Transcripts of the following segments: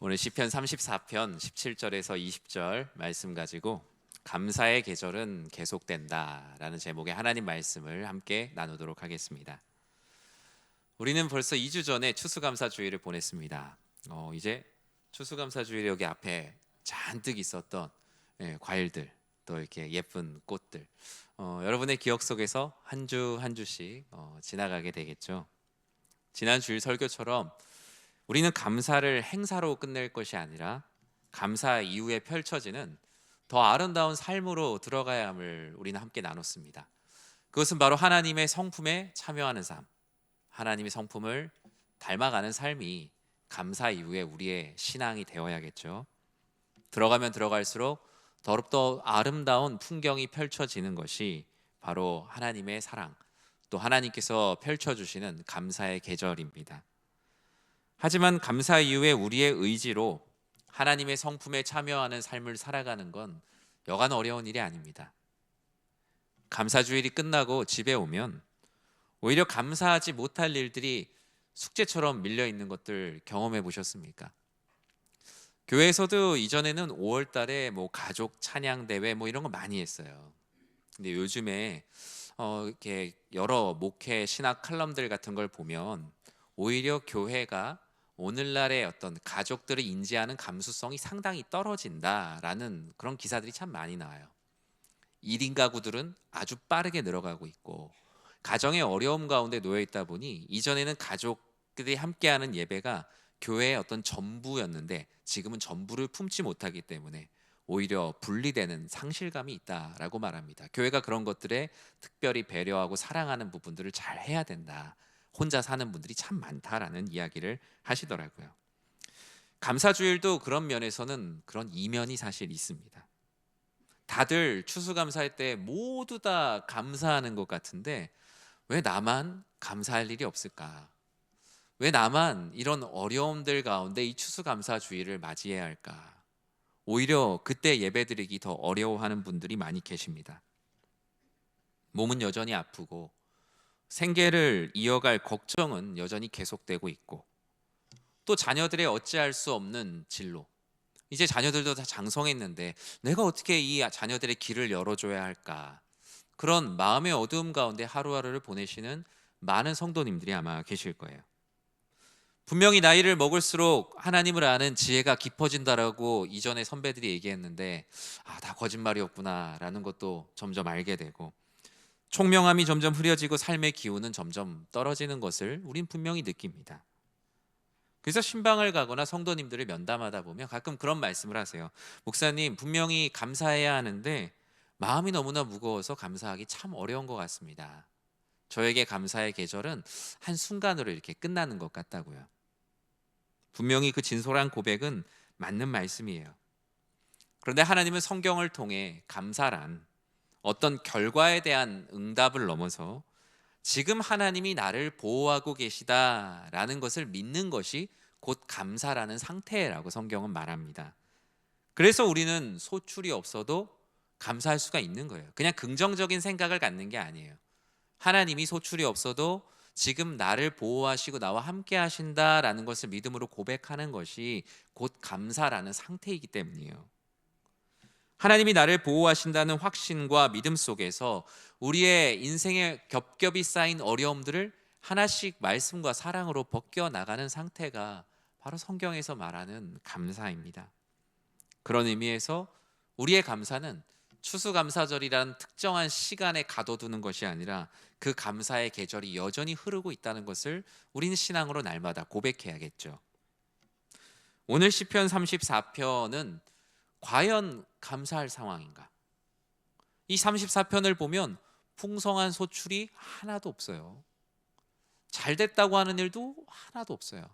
오늘 시편 34편 17절에서 20절 말씀 가지고 감사의 계절은 계속된다라는 제목의 하나님 말씀을 함께 나누도록 하겠습니다. 우리는 벌써 2주 전에 추수감사주의를 보냈습니다. 이제 추수감사주일 여기 앞에 잔뜩 있었던 과일들, 또 이렇게 예쁜 꽃들, 여러분의 기억 속에서 한 주 한 주씩 지나가게 되겠죠. 지난 주일 설교처럼 우리는 감사를 행사로 끝낼 것이 아니라 감사 이후에 펼쳐지는 더 아름다운 삶으로 들어가야 함을 우리는 함께 나눴습니다. 그것은 바로 하나님의 성품에 참여하는 삶, 하나님의 성품을 닮아가는 삶이 감사 이후에 우리의 신앙이 되어야겠죠. 들어가면 들어갈수록 더욱더 아름다운 풍경이 펼쳐지는 것이 바로 하나님의 사랑, 또 하나님께서 펼쳐주시는 감사의 계절입니다. 하지만 감사 이후에 우리의 의지로 하나님의 성품에 참여하는 삶을 살아가는 건 여간 어려운 일이 아닙니다. 감사주일이 끝나고 집에 오면 오히려 감사하지 못할 일들이 숙제처럼 밀려 있는 것들 경험해 보셨습니까? 교회에서도 이전에는 5월 달에 가족 찬양 대회 이런 거 많이 했어요. 근데 요즘에 이렇게 여러 목회 신학 칼럼들 같은 걸 보면 오히려 교회가 오늘날의 어떤 가족들을 인지하는 감수성이 상당히 떨어진다라는 그런 기사들이 참 많이 나와요. 1인 가구들은 아주 빠르게 늘어가고 있고 가정의 어려움 가운데 놓여 있다 보니 이전에는 가족들이 함께하는 예배가 교회의 어떤 전부였는데 지금은 전부를 품지 못하기 때문에 오히려 분리되는 상실감이 있다라고 말합니다. 교회가 그런 것들에 특별히 배려하고 사랑하는 부분들을 잘 해야 된다. 혼자 사는 분들이 참 많다라는 이야기를 하시더라고요. 감사주일도 그런 면에서는 그런 이면이 사실 있습니다. 다들 추수감사할 때 모두 다 감사하는 것 같은데 왜 나만 감사할 일이 없을까? 왜 나만 이런 어려움들 가운데 이 추수감사주일을 맞이해야 할까? 오히려 그때 예배드리기 더 어려워하는 분들이 많이 계십니다. 몸은 여전히 아프고 생계를 이어갈 걱정은 여전히 계속되고 있고 또 자녀들의 어찌할 수 없는 진로, 이제 자녀들도 다 장성했는데 내가 어떻게 이 자녀들의 길을 열어줘야 할까, 그런 마음의 어두움 가운데 하루하루를 보내시는 많은 성도님들이 아마 계실 거예요. 분명히 나이를 먹을수록 하나님을 아는 지혜가 깊어진다라고 이전에 선배들이 얘기했는데 다 거짓말이었구나 라는 것도 점점 알게 되고 총명함이 점점 흐려지고 삶의 기운은 점점 떨어지는 것을 우린 분명히 느낍니다. 그래서 신방을 가거나 성도님들을 면담하다 보면 가끔 그런 말씀을 하세요. 목사님, 분명히 감사해야 하는데 마음이 너무나 무거워서 감사하기 참 어려운 것 같습니다. 저에게 감사의 계절은 한순간으로 이렇게 끝나는 것 같다고요. 분명히 그 진솔한 고백은 맞는 말씀이에요. 그런데 하나님은 성경을 통해 감사란 어떤 결과에 대한 응답을 넘어서 지금 하나님이 나를 보호하고 계시다라는 것을 믿는 것이 곧 감사라는 상태라고 성경은 말합니다. 그래서 우리는 소출이 없어도 감사할 수가 있는 거예요. 그냥 긍정적인 생각을 갖는 게 아니에요. 하나님이 소출이 없어도 지금 나를 보호하시고 나와 함께 하신다라는 것을 믿음으로 고백하는 것이 곧 감사라는 상태이기 때문이에요. 하나님이 나를 보호하신다는 확신과 믿음 속에서 우리의 인생에 겹겹이 쌓인 어려움들을 하나씩 말씀과 사랑으로 벗겨나가는 상태가 바로 성경에서 말하는 감사입니다. 그런 의미에서 우리의 감사는 추수감사절이라는 특정한 시간에 가둬두는 것이 아니라 그 감사의 계절이 여전히 흐르고 있다는 것을 우리는 신앙으로 날마다 고백해야겠죠. 오늘 시편 34편은 과연 감사할 상황인가? 이 34편을 보면 풍성한 소출이 하나도 없어요. 잘 됐다고 하는 일도 하나도 없어요.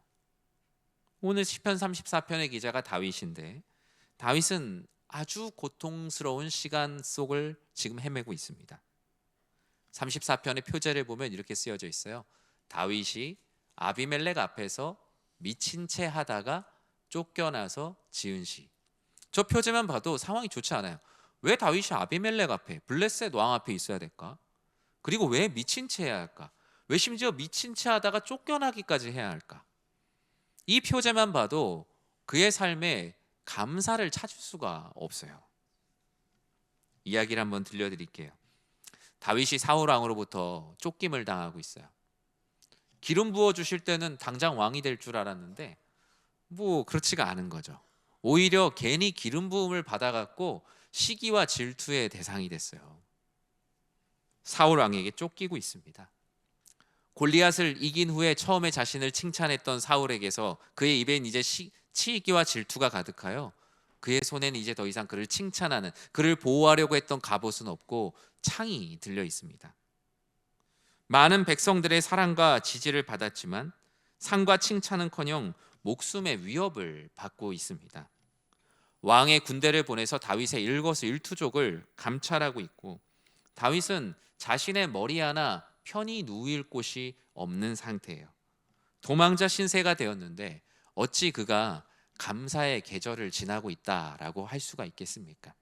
오늘 시편 34편의 기자가 다윗인데 다윗은 아주 고통스러운 시간 속을 지금 헤매고 있습니다. 34편의 표제를 보면 이렇게 쓰여져 있어요. 다윗이 아비멜렉 앞에서 미친 채 하다가 쫓겨나서 지은 시. 저 표제만 봐도 상황이 좋지 않아요. 왜 다윗이 아비멜렉 앞에, 블레셋 왕 앞에 있어야 될까? 그리고 왜 미친 채 해야 할까? 왜 심지어 미친 채 하다가 쫓겨나기까지 해야 할까? 이 표제만 봐도 그의 삶에 감사를 찾을 수가 없어요. 이야기를 한번 들려드릴게요. 다윗이 사울 왕으로부터 쫓김을 당하고 있어요. 기름 부어 주실 때는 당장 왕이 될 줄 알았는데 뭐 그렇지가 않은 거죠. 오히려 괜히 기름 부음을 받아갖고 시기와 질투의 대상이 됐어요. 사울 왕에게 쫓기고 있습니다. 골리앗을 이긴 후에 처음에 자신을 칭찬했던 사울에게서 그의 입엔 이제 치이기와 질투가 가득하여 그의 손에는 이제 더 이상 그를 칭찬하는, 그를 보호하려고 했던 갑옷은 없고 창이 들려 있습니다. 많은 백성들의 사랑과 지지를 받았지만 상과 칭찬은커녕 목숨의 위협을 받고 있습니다. 왕의 군대를 보내서 다윗의 일거수일투족을 감찰하고 있고, 다윗은 자신의 머리 하나 편히 누일 곳이 없는 상태예요. 도망자 신세가 되었는데 어찌 그가 감사의 계절을 지나고 있다라고 할 수가 있겠습니까?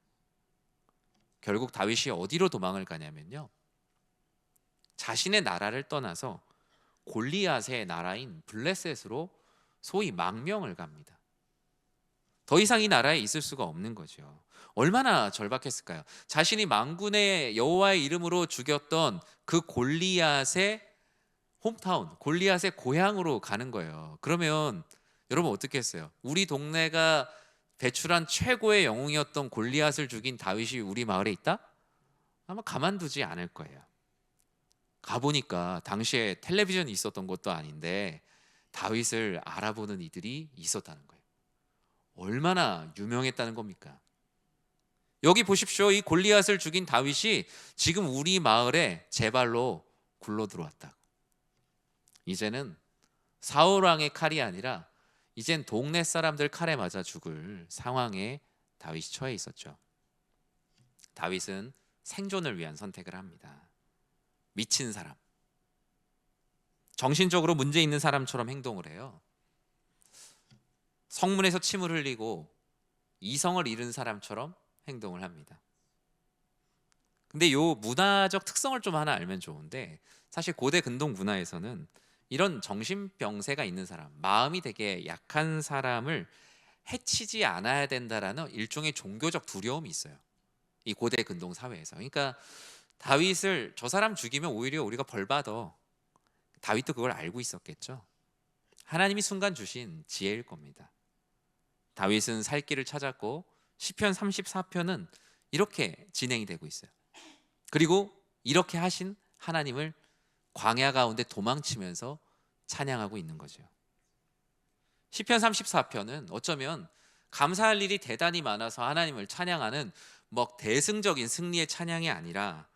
결국 다윗이 어디로 도망을 가냐면요, 자신의 나라를 떠나서 골리앗의 나라인 블레셋으로 소위 망명을 갑니다. 더 이상 이 나라에 있을 수가 없는 거죠. 얼마나 절박했을까요? 자신이 만군의 여호와의 이름으로 죽였던 그 골리앗의 홈타운, 골리앗의 고향으로 가는 거예요. 그러면 여러분 어떻게 했어요? 우리 동네가 배출한 최고의 영웅이었던 골리앗을 죽인 다윗이 우리 마을에 있다? 아마 가만두지 않을 거예요. 가보니까 당시에 텔레비전이 있었던 것도 아닌데 다윗을 알아보는 이들이 있었다는 거예요. 얼마나 유명했다는 겁니까? 여기 보십시오. 이 골리앗을 죽인 다윗이 지금 우리 마을에 제 발로 굴러 들어왔다고. 이제는 사울 왕의 칼이 아니라 이젠 동네 사람들 칼에 맞아 죽을 상황에 다윗이 처해 있었죠. 다윗은 생존을 위한 선택을 합니다. 미친 사람, 정신적으로 문제 있는 사람처럼 행동을 해요. 성문에서 침을 흘리고 이성을 잃은 사람처럼 행동을 합니다. 근데 요 문화적 특성을 좀 하나 알면 좋은데, 사실 고대 근동 문화에서는 이런 정신병세가 있는 사람, 마음이 되게 약한 사람을 해치지 않아야 된다라는 일종의 종교적 두려움이 있어요. 이 고대 근동 사회에서. 그러니까 다윗을 저 사람 죽이면 오히려 우리가 벌 받아. 다윗도 그걸 알고 있었겠죠. 하나님이 순간 주신 지혜일 겁니다. 다윗은 살 길을 찾았고 시편 34편은 이렇게 진행이 되고 있어요. 그리고 이렇게 하신 하나님을 광야 가운데 도망치면서 찬양하고 있는 거죠. 시편 34편은 어쩌면 감사할 일이 대단히 많아서 하나님을 찬양하는 뭐 대승적인 승리의 찬양이 아니라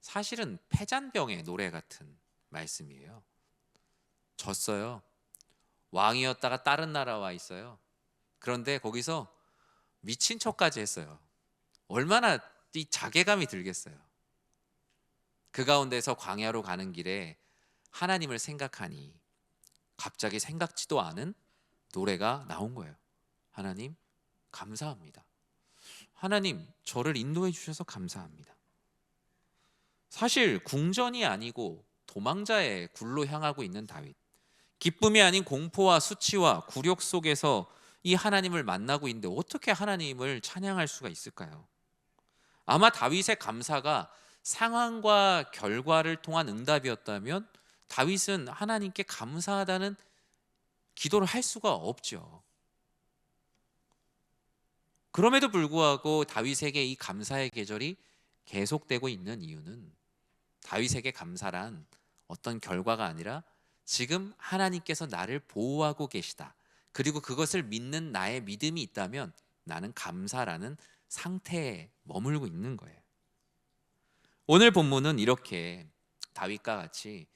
사실은 패잔병의 노래 같은 말씀이에요. 졌어요. 왕이었다가 다른 나라 와 있어요. 그런데 거기서 미친 척까지 했어요. 얼마나 이 자괴감이 들겠어요. 그 가운데서 광야로 가는 길에 하나님을 생각하니 갑자기 생각지도 않은 노래가 나온 거예요. 하나님 감사합니다. 하나님 저를 인도해 주셔서 감사합니다. 사실 궁전이 아니고 도망자의 굴로 향하고 있는 다윗, 기쁨이 아닌 공포와 수치와 굴욕 속에서 이 하나님을 만나고 있는데 어떻게 하나님을 찬양할 수가 있을까요? 아마 다윗의 감사가 상황과 결과를 통한 응답이었다면 다윗은 하나님께 감사하다는 기도를 할 수가 없죠. 그럼에도 불구하고 다윗에게 이 감사의 계절이 계속되고 있는 이유는 다윗에게 감사란 어떤 결과가 아니라 지금 하나님께서 나를 보호하고 계시다, 그리고 그것을 믿는 나의 믿음이 있다면 나는 감사라는 상태에 머물고 있는 거예요. 오늘 본문은 이렇게 다윗과 같이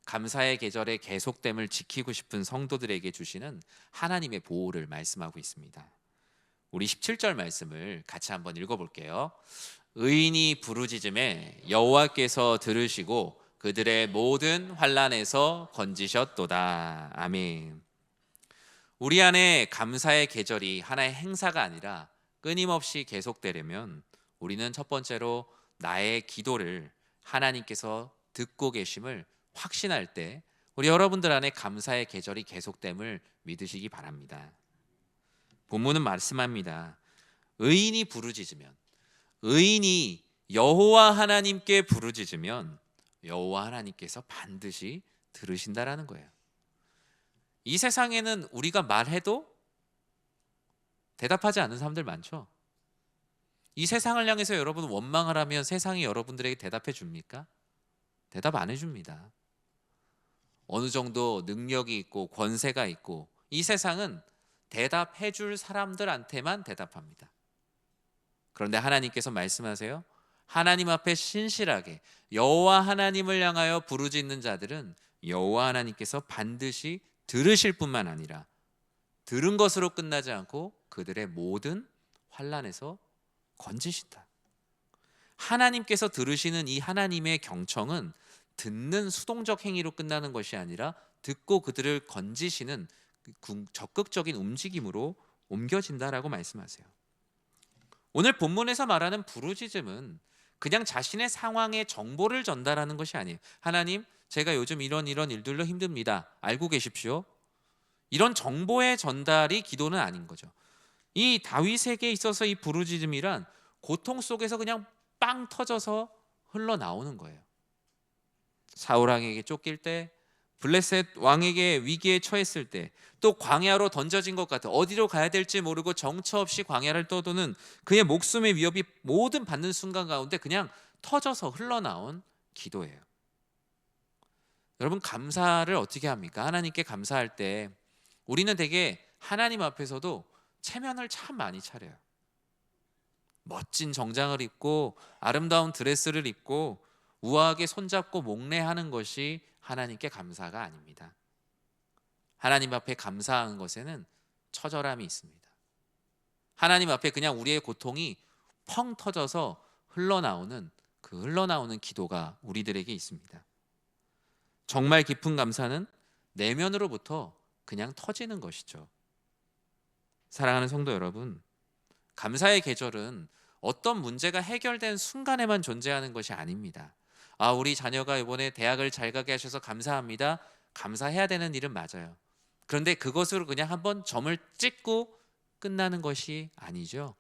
감사의 계절의 계속됨을 지키고 싶은 성도들에게 주시는 하나님의 보호를 말씀하고 있습니다. 우리 17절 말씀을 같이 한번 읽어볼게요. 의인이 부르짖음에 여호와께서 들으시고 그들의 모든 환난에서 건지셨도다. 아멘. 우리 안에 감사의 계절이 하나의 행사가 아니라 끊임없이 계속되려면 우리는 첫 번째로 나의 기도를 하나님께서 듣고 계심을 확신할 때 우리 여러분들 안에 감사의 계절이 계속됨을 믿으시기 바랍니다. 본문은 말씀합니다. 의인이 부르짖으면, 의인이 여호와 하나님께 부르짖으면 여호와 하나님께서 반드시 들으신다라는 거예요. 이 세상에는 우리가 말해도 대답하지 않는 사람들 많죠. 이 세상을 향해서 여러분 원망을 하면 세상이 여러분들에게 대답해 줍니까? 대답 안 해줍니다. 어느 정도 능력이 있고 권세가 있고 이 세상은 대답해 줄 사람들한테만 대답합니다. 그런데 하나님께서 말씀하세요. 하나님 앞에 신실하게 여호와 하나님을 향하여 부르짖는 자들은 여호와 하나님께서 반드시 들으실 뿐만 아니라 들은 것으로 끝나지 않고 그들의 모든 환난에서 건지신다. 하나님께서 들으시는 이 하나님의 경청은 듣는 수동적 행위로 끝나는 것이 아니라 듣고 그들을 건지시는 적극적인 움직임으로 옮겨진다라고 말씀하세요. 오늘 본문에서 말하는 부르짖음은 그냥 자신의 상황의 정보를 전달하는 것이 아니에요. 하나님, 제가 요즘 이런 일들로 힘듭니다. 알고 계십시오. 이런 정보의 전달이 기도는 아닌 거죠. 이 다윗에게 있어서 이 부르짖음이란 고통 속에서 그냥 빵 터져서 흘러나오는 거예요. 사울 왕에게 쫓길 때, 블레셋 왕에게 위기에 처했을 때, 또 광야로 던져진 것 같아 어디로 가야 될지 모르고 정처 없이 광야를 떠도는 그의 목숨의 위협이 모든 받는 순간 가운데 그냥 터져서 흘러나온 기도예요. 여러분, 감사를 어떻게 합니까? 하나님께 감사할 때 우리는 되게 하나님 앞에서도 체면을 참 많이 차려요. 멋진 정장을 입고 아름다운 드레스를 입고 우아하게 손잡고 목례하는 것이 하나님께 감사가 아닙니다. 하나님 앞에 감사하는 것에는 처절함이 있습니다. 하나님 앞에 그냥 우리의 고통이 펑 터져서 흘러나오는 그 흘러나오는 기도가 우리들에게 있습니다. 정말 깊은 감사는 내면으로부터 그냥 터지는 것이죠. 사랑하는 성도 여러분, 감사의 계절은 어떤 문제가 해결된 순간에만 존재하는 것이 아닙니다. 우리 자녀가 이번에 대학을 잘 가게 하셔서 감사합니다. 감사해야 되는 일은 맞아요. 그런데 그것으로 그냥 한번 점을 찍고 끝나는 것이 아니죠.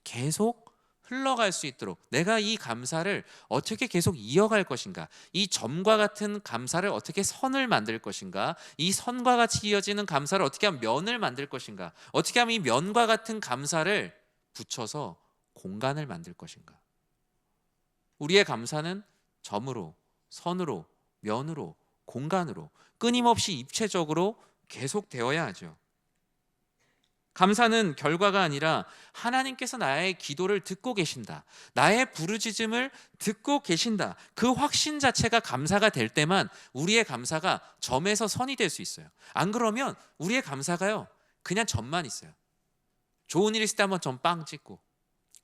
계속 흘러갈 수 있도록 내가 이 감사를 어떻게 계속 이어갈 것인가, 이 점과 같은 감사를 어떻게 선을 만들 것인가, 이 선과 같이 이어지는 감사를 어떻게 하면 면을 만들 것인가, 어떻게 하면 이 면과 같은 감사를 붙여서 공간을 만들 것인가. 우리의 감사는 점으로, 선으로, 면으로, 공간으로 끊임없이 입체적으로 계속되어야 하죠. 감사는 결과가 아니라 하나님께서 나의 기도를 듣고 계신다, 나의 부르짖음을 듣고 계신다, 그 확신 자체가 감사가 될 때만 우리의 감사가 점에서 선이 될 수 있어요. 안 그러면 우리의 감사가요 그냥 점만 있어요. 좋은 일 있을 때 한번 점 빵 찍고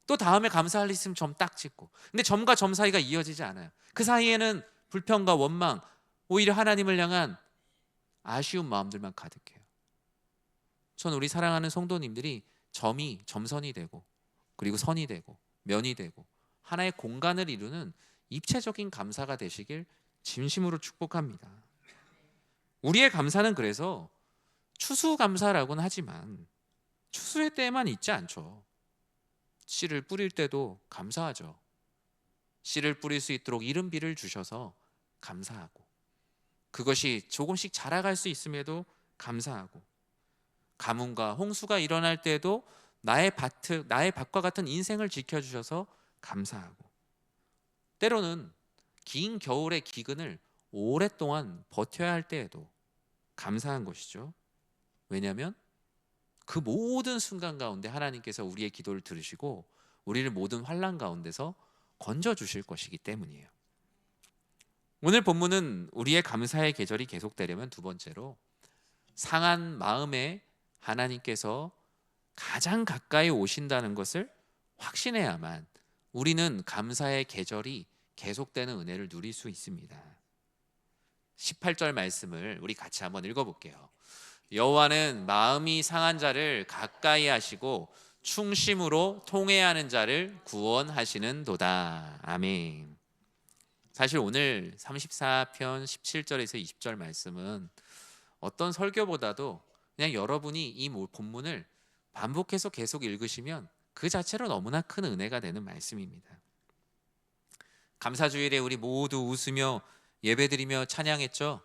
또 다음에 감사할 일 있으면 점 딱 찍고, 근데 점과 점 사이가 이어지지 않아요. 그 사이에는 불평과 원망, 오히려 하나님을 향한 아쉬운 마음들만 가득해요. 전 우리 사랑하는 성도님들이 점이 점선이 되고 그리고 선이 되고 면이 되고 하나의 공간을 이루는 입체적인 감사가 되시길 진심으로 축복합니다. 우리의 감사는 그래서 추수감사라고는 하지만 추수의 때에만 있지 않죠. 씨를 뿌릴 때도 감사하죠. 씨를 뿌릴 수 있도록 이른 비를 주셔서 감사하고, 그것이 조금씩 자라갈 수 있음에도 감사하고, 가뭄과 홍수가 일어날 때에도 나의 밭과 같은 인생을 지켜주셔서 감사하고, 때로는 긴 겨울의 기근을 오랫동안 버텨야 할 때에도 감사한 것이죠. 왜냐하면 그 모든 순간 가운데 하나님께서 우리의 기도를 들으시고 우리를 모든 환난 가운데서 건져주실 것이기 때문이에요. 오늘 본문은 우리의 감사의 계절이 계속되려면 두 번째로 상한 마음에 하나님께서 가장 가까이 오신다는 것을 확신해야만 우리는 감사의 계절이 계속되는 은혜를 누릴 수 있습니다. 18절 말씀을 우리 같이 한번 읽어볼게요. 여호와는 마음이 상한 자를 가까이 하시고 충심으로 통회하는 자를 구원하시는 도다. 아멘. 사실 오늘 34편 17절에서 20절 말씀은 어떤 설교보다도 그냥 여러분이 이 본문을 반복해서 계속 읽으시면 그 자체로 너무나 큰 은혜가 되는 말씀입니다. 감사주일에 우리 모두 웃으며 예배드리며 찬양했죠.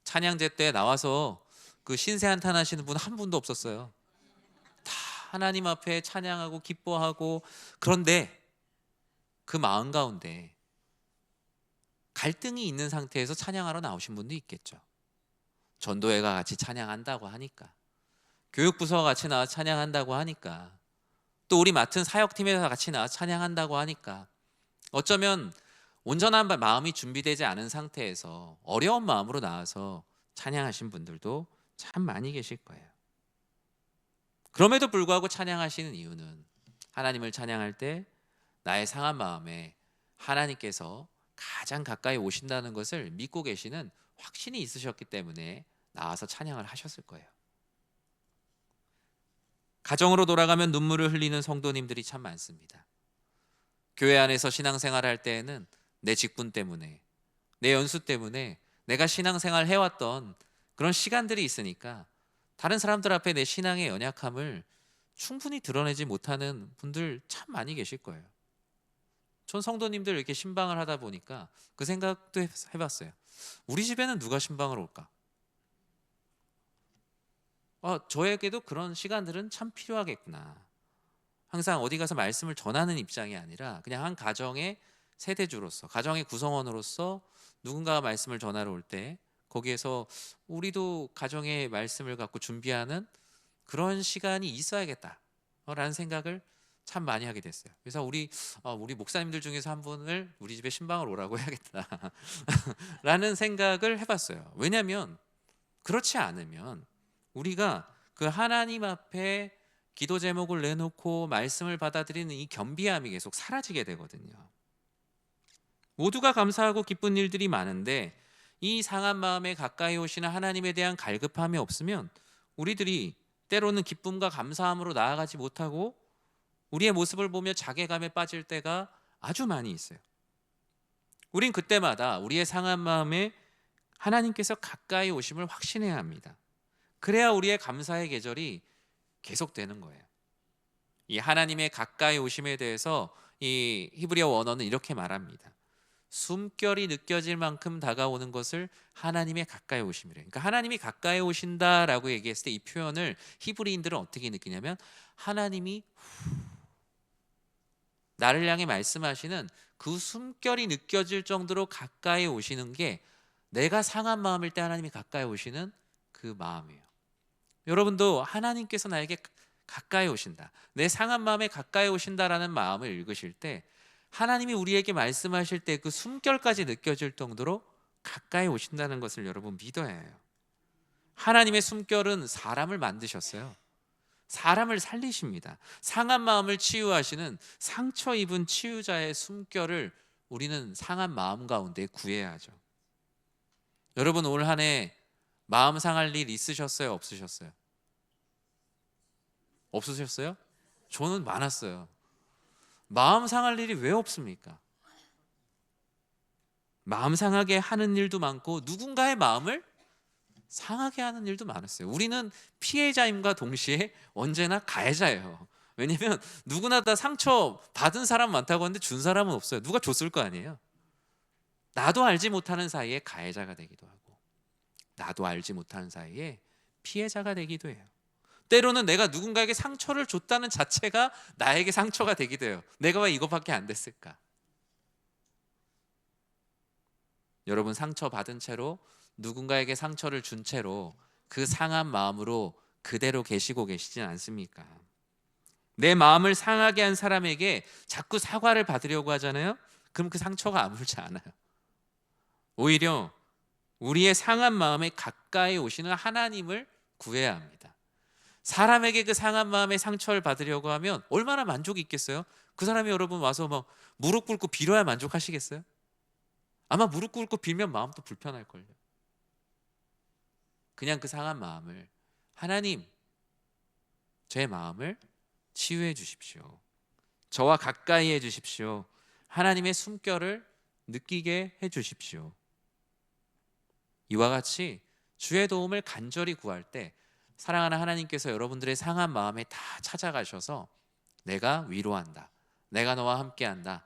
찬양제 때 나와서 그 신세 한탄하시는 분 한 분도 없었어요. 다 하나님 앞에 찬양하고 기뻐하고, 그런데 그 마음 가운데 갈등이 있는 상태에서 찬양하러 나오신 분도 있겠죠. 전도회가 같이 찬양한다고 하니까, 교육부서가 같이 나와 찬양한다고 하니까, 또 우리 맡은 사역팀에서 같이 나와 찬양한다고 하니까, 어쩌면 온전한 마음이 준비되지 않은 상태에서 어려운 마음으로 나와서 찬양하신 분들도 참 많이 계실 거예요. 그럼에도 불구하고 찬양하시는 이유는 하나님을 찬양할 때 나의 상한 마음에 하나님께서 가장 가까이 오신다는 것을 믿고 계시는 확신이 있으셨기 때문에 나와서 찬양을 하셨을 거예요. 가정으로 돌아가면 눈물을 흘리는 성도님들이 참 많습니다. 교회 안에서 신앙생활 할 때에는 내 직분 때문에, 내 연수 때문에 내가 신앙생활 해왔던 그런 시간들이 있으니까 다른 사람들 앞에 내 신앙의 연약함을 충분히 드러내지 못하는 분들 참 많이 계실 거예요. 전 성도님들 이렇게 신방을 하다 보니까 그 생각도 해봤어요. 우리 집에는 누가 신방을 올까? 저에게도 그런 시간들은 참 필요하겠구나. 항상 어디 가서 말씀을 전하는 입장이 아니라 그냥 한 가정의 세대주로서, 가정의 구성원으로서 누군가가 말씀을 전하러 올 때 거기에서 우리도 가정의 말씀을 갖고 준비하는 그런 시간이 있어야겠다라는 생각을 참 많이 하게 됐어요. 그래서 우리 목사님들 중에서 한 분을 우리 집에 신방을 오라고 해야겠다라는 생각을 해봤어요. 왜냐하면 그렇지 않으면 우리가 그 하나님 앞에 기도 제목을 내놓고 말씀을 받아들이는 이 겸비함이 계속 사라지게 되거든요. 모두가 감사하고 기쁜 일들이 많은데 이 상한 마음에 가까이 오시는 하나님에 대한 갈급함이 없으면 우리들이 때로는 기쁨과 감사함으로 나아가지 못하고 우리의 모습을 보며 자괴감에 빠질 때가 아주 많이 있어요. 우린 그때마다 우리의 상한 마음에 하나님께서 가까이 오심을 확신해야 합니다. 그래야 우리의 감사의 계절이 계속되는 거예요. 이 하나님의 가까이 오심에 대해서 이 히브리어 원어는 이렇게 말합니다. 숨결이 느껴질 만큼 다가오는 것을 하나님의 가까이 오심이래. 그러니까 하나님이 가까이 오신다라고 얘기했을 때 이 표현을 히브리인들은 어떻게 느끼냐면 하나님이 나를 향해 말씀하시는 그 숨결이 느껴질 정도로 가까이 오시는 게 내가 상한 마음일 때 하나님이 가까이 오시는 그 마음이에요. 여러분도 하나님께서 나에게 가까이 오신다, 내 상한 마음에 가까이 오신다라는 마음을 읽으실 때 하나님이 우리에게 말씀하실 때 그 숨결까지 느껴질 정도로 가까이 오신다는 것을 여러분 믿어야 해요. 하나님의 숨결은 사람을 만드셨어요. 사람을 살리십니다. 상한 마음을 치유하시는 상처 입은 치유자의 숨결을 우리는 상한 마음 가운데 구해야 하죠. 여러분 올 한 해 마음 상할 일 있으셨어요? 없으셨어요? 없으셨어요? 저는 많았어요. 마음 상할 일이 왜 없습니까? 마음 상하게 하는 일도 많고 누군가의 마음을 상하게 하는 일도 많았어요. 우리는 피해자임과 동시에 언제나 가해자예요. 왜냐면 누구나 다 상처 받은 사람 많다고 하는데 준 사람은 없어요. 누가 줬을 거 아니에요. 나도 알지 못하는 사이에 가해자가 되기도 하고 나도 알지 못하는 사이에 피해자가 되기도 해요. 때로는 내가 누군가에게 상처를 줬다는 자체가 나에게 상처가 되기도 해요. 내가 왜 이것밖에 안 됐을까? 여러분 상처 받은 채로 누군가에게 상처를 준 채로 그 상한 마음으로 그대로 계시고 계시진 않습니까? 내 마음을 상하게 한 사람에게 자꾸 사과를 받으려고 하잖아요. 그럼 그 상처가 아물지 않아요. 오히려 우리의 상한 마음에 가까이 오시는 하나님을 구해야 합니다. 사람에게 그 상한 마음의 상처를 받으려고 하면 얼마나 만족이 있겠어요? 그 사람이 여러분 와서 막 무릎 꿇고 빌어야 만족하시겠어요? 아마 무릎 꿇고 빌면 마음도 불편할걸요. 그냥 그 상한 마음을 하나님, 제 마음을 치유해 주십시오. 저와 가까이 해 주십시오. 하나님의 숨결을 느끼게 해 주십시오. 이와 같이 주의 도움을 간절히 구할 때 사랑하는 하나님께서 여러분들의 상한 마음에 다 찾아가셔서 내가 위로한다, 내가 너와 함께한다,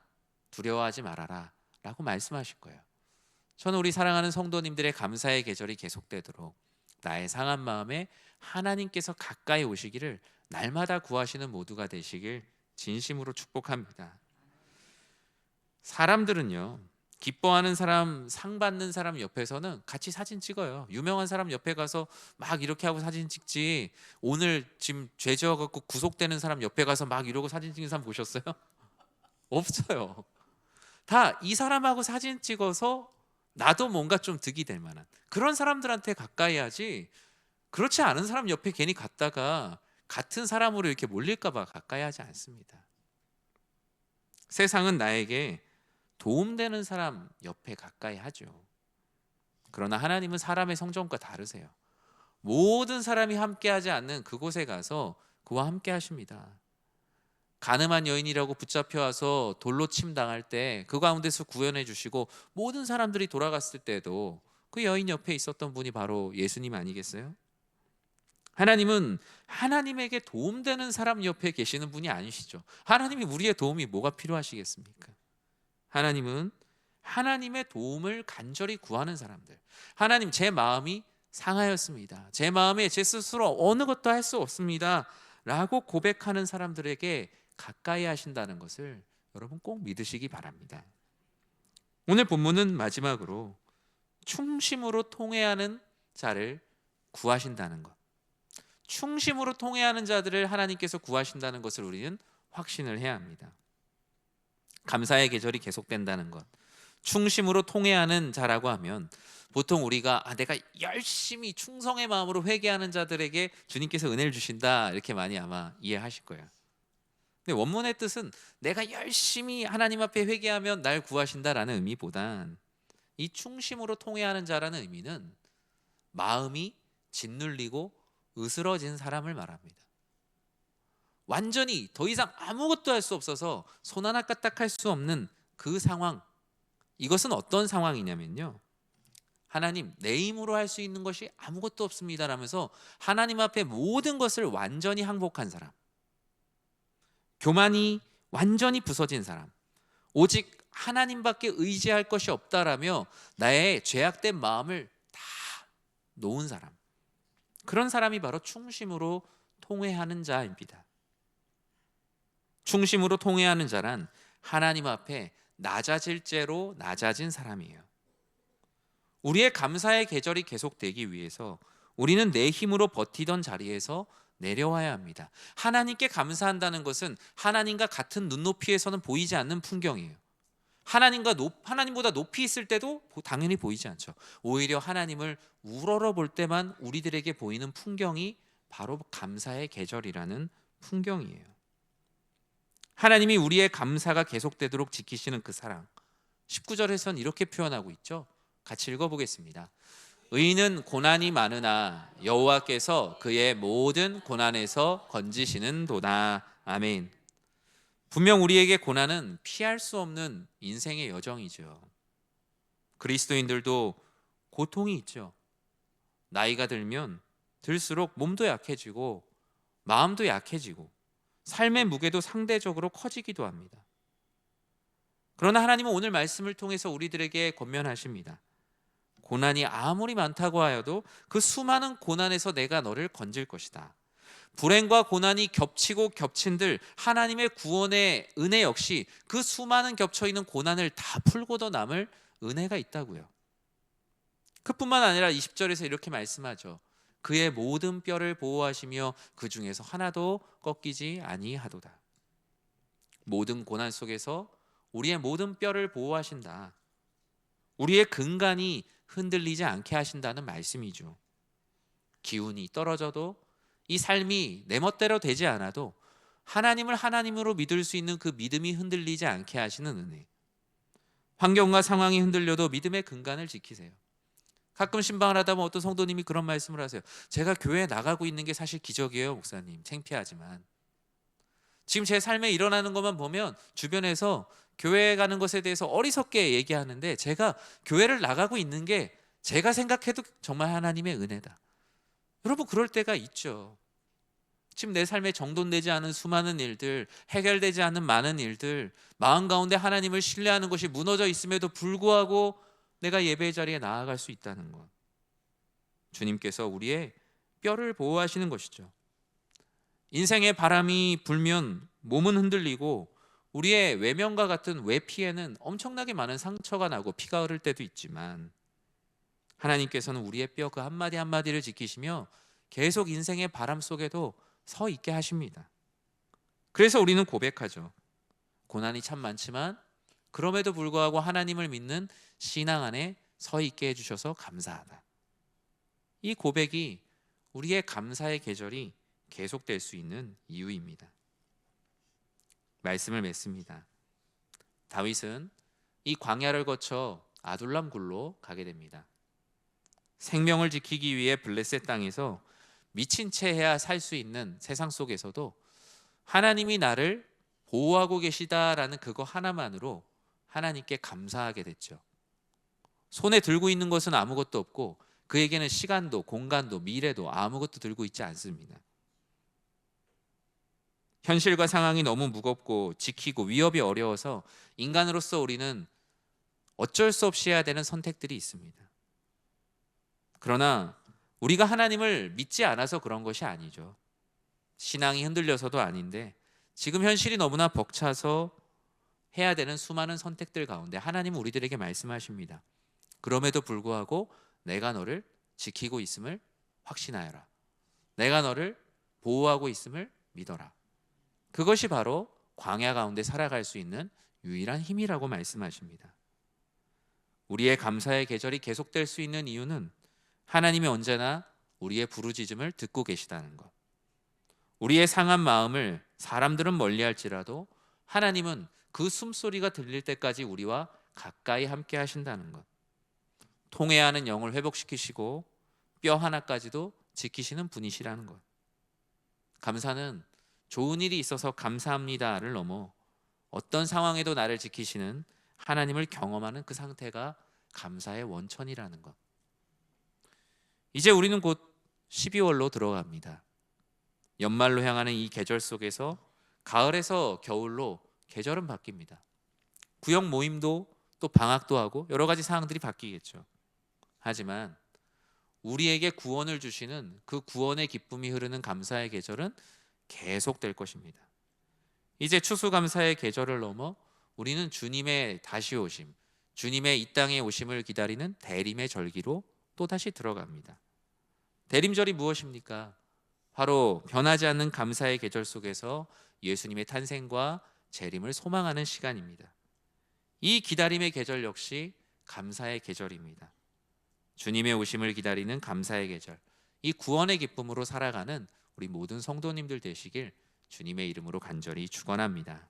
두려워하지 말아라 라고 말씀하실 거예요. 저는 우리 사랑하는 성도님들의 감사의 계절이 계속되도록 나의 상한 마음에 하나님께서 가까이 오시기를 날마다 구하시는 모두가 되시길 진심으로 축복합니다. 사람들은요, 기뻐하는 사람, 상 받는 사람 옆에서는 같이 사진 찍어요. 유명한 사람 옆에 가서 막 이렇게 하고 사진 찍지, 오늘 지금 죄 지어갖고 구속되는 사람 옆에 가서 막 이러고 사진 찍는 사람 보셨어요? 없어요. 다 이 사람하고 사진 찍어서 나도 뭔가 좀 득이 될 만한 그런 사람들한테 가까이 하지, 그렇지 않은 사람 옆에 괜히 갔다가 같은 사람으로 이렇게 몰릴까 봐 가까이 하지 않습니다. 세상은 나에게 도움되는 사람 옆에 가까이 하죠. 그러나 하나님은 사람의 성정과 다르세요. 모든 사람이 함께하지 않는 그곳에 가서 그와 함께 하십니다. 가늠한 여인이라고 붙잡혀 와서 돌로 침 당할 때 그 가운데서 구원해 주시고 모든 사람들이 돌아갔을 때도 그 여인 옆에 있었던 분이 바로 예수님 아니겠어요? 하나님은 하나님에게 도움되는 사람 옆에 계시는 분이 아니시죠. 하나님이 우리의 도움이 뭐가 필요하시겠습니까? 하나님은 하나님의 도움을 간절히 구하는 사람들, 하나님 제 마음이 상하였습니다, 제 마음에 제 스스로 어느 것도 할 수 없습니다 라고 고백하는 사람들에게 가까이 하신다는 것을 여러분 꼭 믿으시기 바랍니다. 오늘 본문은 마지막으로 충심으로 통회하는 자를 구하신다는 것, 충심으로 통회하는 자들을 하나님께서 구하신다는 것을 우리는 확신을 해야 합니다. 감사의 계절이 계속된다는 것, 충심으로 통회하는 자라고 하면 보통 우리가 내가 열심히 충성의 마음으로 회개하는 자들에게 주님께서 은혜를 주신다 이렇게 많이 아마 이해하실 거예요. 근데 원문의 뜻은 내가 열심히 하나님 앞에 회개하면 날 구하신다라는 의미보단 이 충심으로 통회하는 자라는 의미는 마음이 짓눌리고 으스러진 사람을 말합니다. 완전히 더 이상 아무것도 할 수 없어서 손 하나 까딱할 수 없는 그 상황, 이것은 어떤 상황이냐면요, 하나님 내 힘으로 할 수 있는 것이 아무것도 없습니다 라면서 하나님 앞에 모든 것을 완전히 항복한 사람, 교만이 완전히 부서진 사람, 오직 하나님밖에 의지할 것이 없다라며 나의 죄악된 마음을 다 놓은 사람, 그런 사람이 바로 충심으로 통회하는 자입니다. 충심으로 통회하는 자란 하나님 앞에 낮아질 죄로 낮아진 사람이에요. 우리의 감사의 계절이 계속되기 위해서 우리는 내 힘으로 버티던 자리에서 내려와야 합니다. 하나님께 감사한다는 것은 하나님과 같은 눈높이에서는 보이지 않는 풍경이에요. 하나님보다 높이 있을 때도 당연히 보이지 않죠. 오히려 하나님을 우러러 볼 때만 우리들에게 보이는 풍경이 바로 감사의 계절이라는 풍경이에요. 하나님이 우리의 감사가 계속되도록 지키시는 그 사랑, 19절에선 이렇게 표현하고 있죠. 같이 읽어보겠습니다. 의인은 고난이 많으나 여호와께서 그의 모든 고난에서 건지시는도다. 아멘. 분명 우리에게 고난은 피할 수 없는 인생의 여정이죠. 그리스도인들도 고통이 있죠. 나이가 들면 들수록 몸도 약해지고 마음도 약해지고 삶의 무게도 상대적으로 커지기도 합니다. 그러나 하나님은 오늘 말씀을 통해서 우리들에게 권면하십니다. 고난이 아무리 많다고 하여도 그 수많은 고난에서 내가 너를 건질 것이다. 불행과 고난이 겹치고 겹친들 하나님의 구원의 은혜 역시 그 수많은 겹쳐있는 고난을 다 풀고도 남을 은혜가 있다고요. 그뿐만 아니라 20절에서 이렇게 말씀하죠. 그의 모든 뼈를 보호하시며 그 중에서 하나도 꺾이지 아니하도다. 모든 고난 속에서 우리의 모든 뼈를 보호하신다. 우리의 근간이 흔들리지 않게 하신다는 말씀이죠. 기운이 떨어져도 이 삶이 내 멋대로 되지 않아도 하나님을 하나님으로 믿을 수 있는 그 믿음이 흔들리지 않게 하시는 은혜. 환경과 상황이 흔들려도 믿음의 근간을 지키세요. 가끔 신방을 하다 보면 어떤 성도님이 그런 말씀을 하세요. 제가 교회에 나가고 있는 게 사실 기적이에요, 목사님. 창피하지만 지금 제 삶에 일어나는 것만 보면 주변에서 교회에 가는 것에 대해서 어리석게 얘기하는데 제가 교회를 나가고 있는 게 제가 생각해도 정말 하나님의 은혜다. 여러분 그럴 때가 있죠. 지금 내 삶에 정돈되지 않은 수많은 일들, 해결되지 않은 많은 일들, 마음 가운데 하나님을 신뢰하는 것이 무너져 있음에도 불구하고 내가 예배의 자리에 나아갈 수 있다는 것. 주님께서 우리의 뼈를 보호하시는 것이죠. 인생의 바람이 불면 몸은 흔들리고 우리의 외면과 같은 외피에는 엄청나게 많은 상처가 나고 피가 흐를 때도 있지만 하나님께서는 우리의 뼈 그 한마디 한마디를 지키시며 계속 인생의 바람 속에도 서 있게 하십니다. 그래서 우리는 고백하죠. 고난이 참 많지만 그럼에도 불구하고 하나님을 믿는 신앙 안에 서 있게 해주셔서 감사하다. 이 고백이 우리의 감사의 계절이 계속될 수 있는 이유입니다. 말씀을 맺습니다. 다윗은 이 광야를 거쳐 아둘람 굴로 가게 됩니다. 생명을 지키기 위해 블레셋 땅에서 미친 채 해야 살 수 있는 세상 속에서도 하나님이 나를 보호하고 계시다라는 그거 하나만으로 하나님께 감사하게 됐죠. 손에 들고 있는 것은 아무것도 없고 그에게는 시간도 공간도 미래도 아무것도 들고 있지 않습니다. 현실과 상황이 너무 무겁고 지키고 위협이 어려워서 인간으로서 우리는 어쩔 수 없이 해야 되는 선택들이 있습니다. 그러나 우리가 하나님을 믿지 않아서 그런 것이 아니죠. 신앙이 흔들려서도 아닌데 지금 현실이 너무나 벅차서 해야 되는 수많은 선택들 가운데 하나님은 우리들에게 말씀하십니다. 그럼에도 불구하고 내가 너를 지키고 있음을 확신하여라. 내가 너를 보호하고 있음을 믿어라. 그것이 바로 광야 가운데 살아갈 수 있는 유일한 힘이라고 말씀하십니다. 우리의 감사의 계절이 계속될 수 있는 이유는 하나님이 언제나 우리의 부르짖음을 듣고 계시다는 것. 우리의 상한 마음을 사람들은 멀리할지라도 하나님은 그 숨소리가 들릴 때까지 우리와 가까이 함께 하신다는 것. 통해하는 영을 회복시키시고 뼈 하나까지도 지키시는 분이시라는 것. 감사는 좋은 일이 있어서 감사합니다를 넘어 어떤 상황에도 나를 지키시는 하나님을 경험하는 그 상태가 감사의 원천이라는 것. 이제 우리는 곧 12월로 들어갑니다. 연말로 향하는 이 계절 속에서 가을에서 겨울로 계절은 바뀝니다. 구역 모임도 또 방학도 하고 여러 가지 상황들이 바뀌겠죠. 하지만 우리에게 구원을 주시는 그 구원의 기쁨이 흐르는 감사의 계절은 계속될 것입니다. 이제 추수감사의 계절을 넘어 우리는 주님의 다시 오심, 주님의 이 땅에 오심을 기다리는 대림의 절기로 또다시 들어갑니다. 대림절이 무엇입니까? 바로 변하지 않는 감사의 계절 속에서 예수님의 탄생과 재림을 소망하는 시간입니다. 이 기다림의 계절 역시 감사의 계절입니다. 주님의 오심을 기다리는 감사의 계절, 이 구원의 기쁨으로 살아가는 우리 모든 성도님들 되시길 주님의 이름으로 간절히 축원합니다.